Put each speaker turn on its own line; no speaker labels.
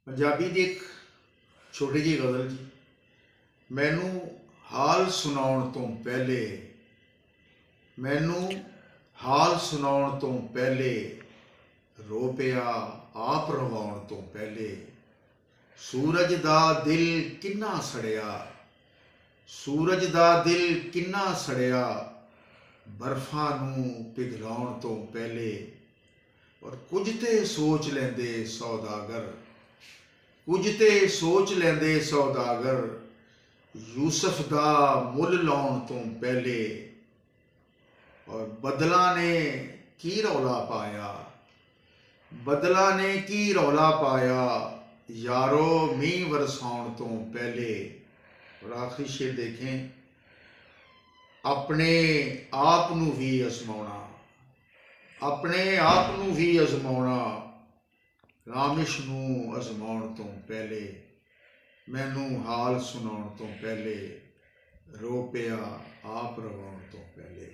ਪੰਜਾਬੀ ਦੀ ਇੱਕ ਛੋਟੀ ਜਿਹੀ ਗਜ਼ਲ ਜੀ। ਮੈਨੂੰ ਹਾਲ ਸੁਣਾਉਣ ਤੋਂ ਪਹਿਲੇ, ਮੈਨੂੰ ਹਾਲ ਸੁਣਾਉਣ ਤੋਂ ਪਹਿਲੇ, ਰੋ ਪਿਆ ਆਪ ਰਵਾਉਣ ਤੋਂ ਪਹਿਲੇ। ਸੂਰਜ ਦਾ ਦਿਲ ਕਿੰਨਾ ਸੜਿਆ, ਸੂਰਜ ਦਾ ਦਿਲ ਕਿੰਨਾ ਸੜਿਆ, ਬਰਫਾਂ ਨੂੰ ਪਿਘਲਾਉਣ ਤੋਂ ਪਹਿਲੇ। ਔਰ ਕੁਝ ਤੇ ਸੋਚ ਲੈਂਦੇ ਸੌਦਾਗਰ, ਕੁਝ ਤੇ ਸੋਚ ਲੈਂਦੇ ਸੌਦਾਗਰ, ਯੂਸਫ ਦਾ ਮੁੱਲ ਲਾਉਣ ਤੋਂ ਪਹਿਲੇ। ਔਰ ਬਦਲਾਂ ਨੇ ਕੀ ਰੌਲਾ ਪਾਇਆ, ਬਦਲਾਂ ਨੇ ਕੀ ਰੌਲਾ ਪਾਇਆ, यारो मींह वरसाउण तो पहले। और आखिरी शेर देखें, अपने आप नूं भी अजमाउणा, अपने आप नूं भी अजमाउणा, रामिश नूं अजमाउण तो पहले। मैनू हाल सुनाउण तो पहले, रो पिया आप रवाउण तो पहले।